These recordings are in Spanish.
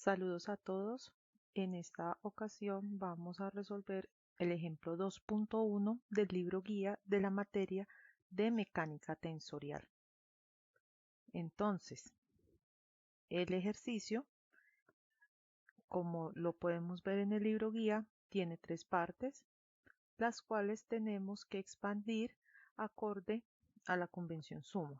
Saludos a todos. En esta ocasión vamos a resolver el ejemplo 2.1 del libro guía de la materia de mecánica tensorial. Entonces, el ejercicio, como lo podemos ver en el libro guía, tiene 3 partes, las cuales tenemos que expandir acorde a la convención suma.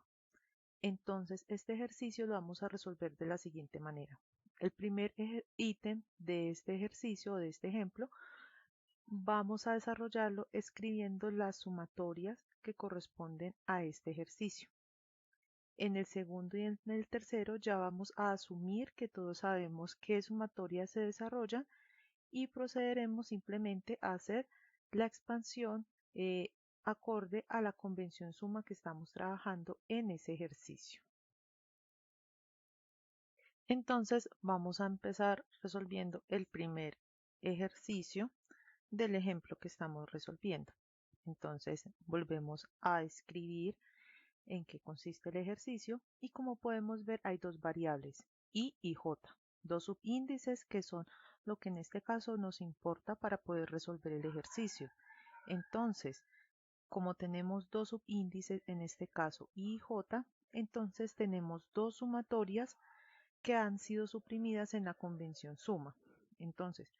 Entonces, este ejercicio lo vamos a resolver de la siguiente manera. El primer ítem de este ejercicio o de este ejemplo, vamos a desarrollarlo escribiendo las sumatorias que corresponden a este ejercicio. En el segundo y en el tercero ya vamos a asumir que todos sabemos qué sumatorias se desarrollan y procederemos simplemente a hacer la expansión acorde a la convención suma que estamos trabajando en ese ejercicio. Entonces vamos a empezar resolviendo el primer ejercicio del ejemplo que estamos resolviendo. Entonces volvemos a escribir en qué consiste el ejercicio y como podemos ver hay dos variables, y j, dos subíndices que son lo que en este caso nos importa para poder resolver el ejercicio. Entonces, como tenemos dos subíndices, en este caso y j, entonces tenemos dos sumatorias que han sido suprimidas en la convención suma. Entonces,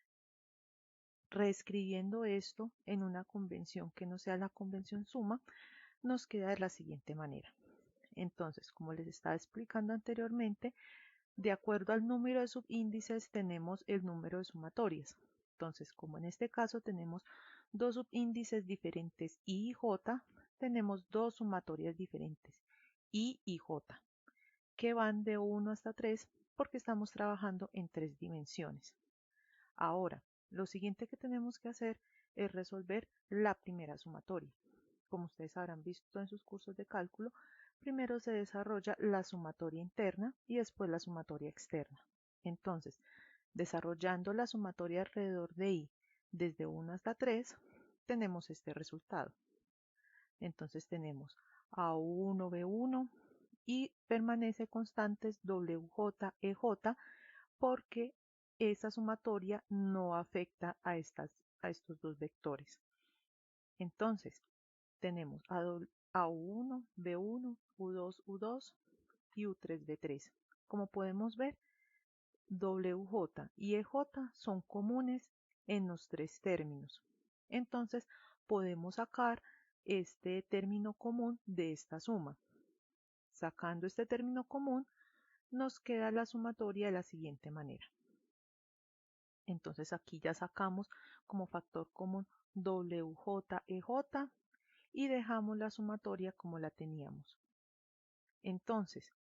reescribiendo esto en una convención que no sea la convención suma, nos queda de la siguiente manera. Entonces, como les estaba explicando anteriormente, de acuerdo al número de subíndices tenemos el número de sumatorias. Entonces, como en este caso tenemos dos subíndices diferentes I y J, tenemos dos sumatorias diferentes I y J, que van de 1 hasta 3 porque estamos trabajando en 3 dimensiones. Ahora, lo siguiente que tenemos que hacer es resolver la primera sumatoria. Como ustedes habrán visto en sus cursos de cálculo, primero se desarrolla la sumatoria interna y después la sumatoria externa. Entonces, desarrollando la sumatoria alrededor de I desde 1 hasta 3, tenemos este resultado. Entonces tenemos A1, B1 y permanece constantes WJ, EJ porque esa sumatoria no afecta a estos dos vectores. Entonces, tenemos A1, B1, U2, U2 y U3, B3. Como podemos ver, WJ y EJ son comunes en los tres términos. Entonces, podemos sacar este término común de esta suma. Sacando este término común, nos queda la sumatoria de la siguiente manera. Entonces aquí ya sacamos como factor común WJ, EJ y dejamos la sumatoria como la teníamos. Entonces,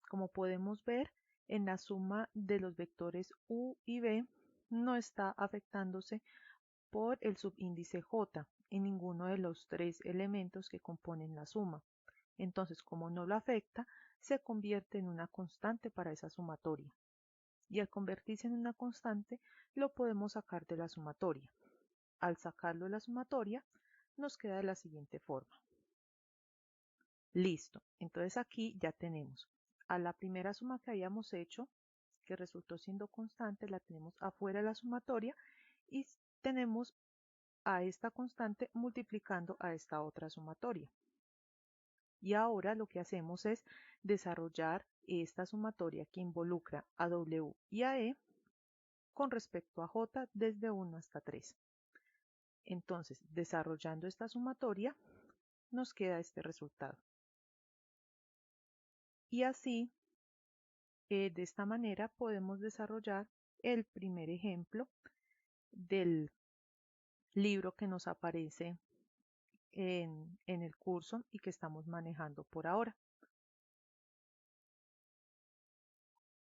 como podemos ver, en la suma de los vectores U y B no está afectándose por el subíndice J en ninguno de los tres elementos que componen la suma. Entonces, como no lo afecta, se convierte en una constante para esa sumatoria. Y al convertirse en una constante, lo podemos sacar de la sumatoria. Al sacarlo de la sumatoria, nos queda de la siguiente forma. Listo, entonces aquí ya tenemos a la primera suma que habíamos hecho, que resultó siendo constante, la tenemos afuera de la sumatoria y tenemos a esta constante multiplicando a esta otra sumatoria. Y ahora lo que hacemos es desarrollar esta sumatoria que involucra a W y a E con respecto a J desde 1 hasta 3. Entonces, desarrollando esta sumatoria, nos queda este resultado. Y así, de esta manera, podemos desarrollar el primer ejemplo del libro que nos aparece en el curso y que estamos manejando por ahora.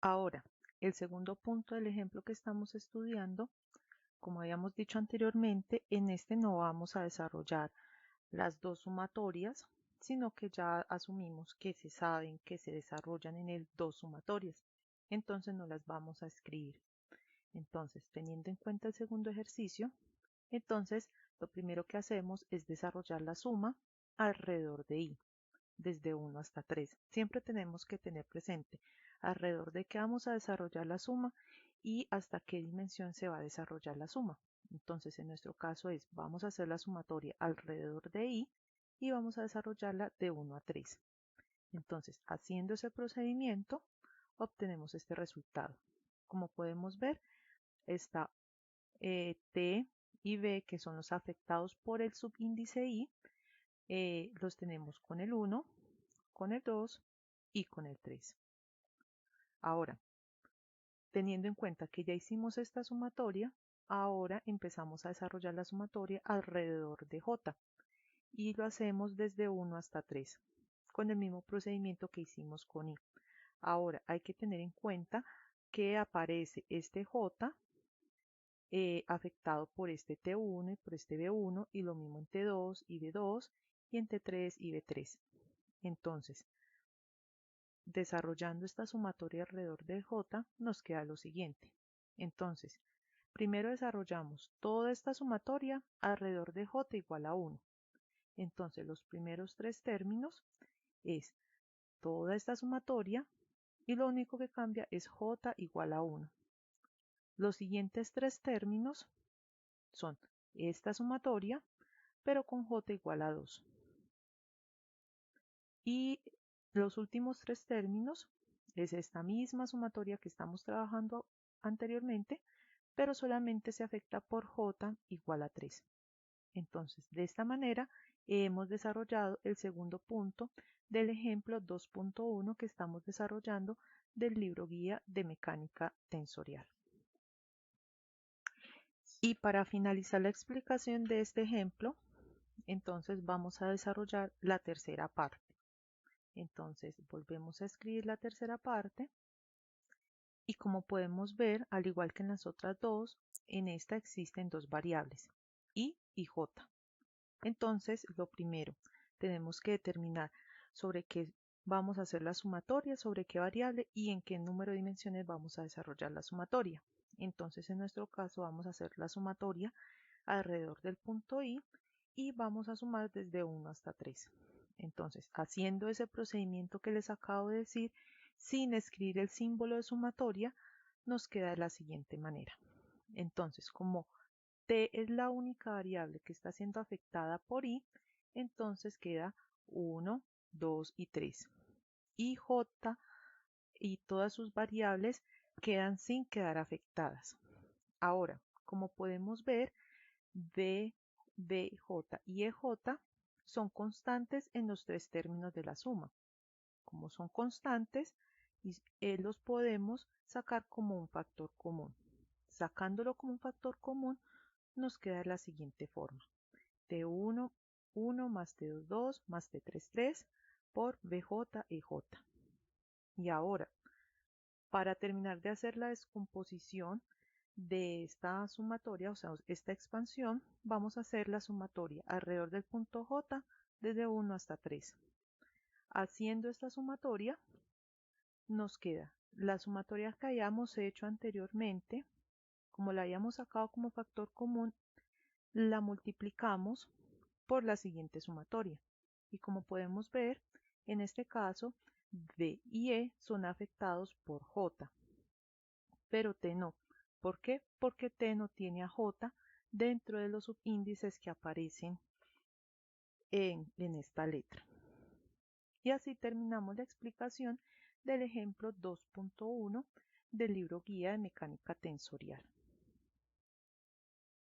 Ahora, el segundo punto del ejemplo que estamos estudiando, como habíamos dicho anteriormente, en este no vamos a desarrollar las dos sumatorias, sino que ya asumimos que se saben que se desarrollan en el dos sumatorias, entonces no las vamos a escribir. Entonces, teniendo en cuenta el segundo ejercicio, entonces lo primero que hacemos es desarrollar la suma alrededor de I, desde 1 hasta 3. Siempre tenemos que tener presente alrededor de qué vamos a desarrollar la suma y hasta qué dimensión se va a desarrollar la suma. Entonces, en nuestro caso vamos a hacer la sumatoria alrededor de i y vamos a desarrollarla de 1 a 3. Entonces, haciendo ese procedimiento, obtenemos este resultado. Como podemos ver, está T y B, que son los afectados por el subíndice i, los tenemos con el 1, con el 2 y con el 3. Ahora, teniendo en cuenta que ya hicimos esta sumatoria, ahora empezamos a desarrollar la sumatoria alrededor de j y lo hacemos desde 1 hasta 3, con el mismo procedimiento que hicimos con i. Ahora hay que tener en cuenta que aparece este j afectado por este T1 y por este B1 y lo mismo en T2 y B2 y en T3 y B3. Entonces, desarrollando esta sumatoria alrededor del j nos queda lo siguiente. Entonces, primero desarrollamos toda esta sumatoria alrededor de j igual a 1. Entonces, los primeros tres términos es toda esta sumatoria y lo único que cambia es j igual a 1. Los siguientes tres términos son esta sumatoria, pero con j igual a 2. Y los últimos tres términos es esta misma sumatoria que estamos trabajando anteriormente, pero solamente se afecta por j igual a 3. Entonces, de esta manera hemos desarrollado el segundo punto del ejemplo 2.1 que estamos desarrollando del libro guía de mecánica tensorial. Y para finalizar la explicación de este ejemplo, entonces vamos a desarrollar la tercera parte. Entonces volvemos a escribir la tercera parte y como podemos ver, al igual que en las otras dos, en esta existen dos variables, i y j. Entonces, lo primero, tenemos que determinar sobre qué vamos a hacer la sumatoria, sobre qué variable y en qué número de dimensiones vamos a desarrollar la sumatoria. Entonces, en nuestro caso, vamos a hacer la sumatoria alrededor del punto i y vamos a sumar desde 1 hasta 3. Entonces, haciendo ese procedimiento que les acabo de decir, sin escribir el símbolo de sumatoria, nos queda de la siguiente manera. Entonces, como t es la única variable que está siendo afectada por i, entonces queda 1, 2 y 3. Y j y todas sus variables quedan sin quedar afectadas. Ahora, como podemos ver, b, j y ej son constantes en los tres términos de la suma. Como son constantes, los podemos sacar como un factor común. Sacándolo como un factor común, nos queda de la siguiente forma. T1, 1 más T2, 2 más T3, 3 por BJ y J. Y ahora, para terminar de hacer la descomposición de esta sumatoria, o sea, esta expansión, vamos a hacer la sumatoria alrededor del punto J desde 1 hasta 3. Haciendo esta sumatoria, nos queda la sumatoria que hayamos hecho anteriormente, como la habíamos sacado como factor común, la multiplicamos por la siguiente sumatoria. Y como podemos ver, en este caso, B y E son afectados por J, pero T no. ¿Por qué? Porque T no tiene a J dentro de los subíndices que aparecen en esta letra. Y así terminamos la explicación del ejemplo 2.1 del libro guía de mecánica tensorial.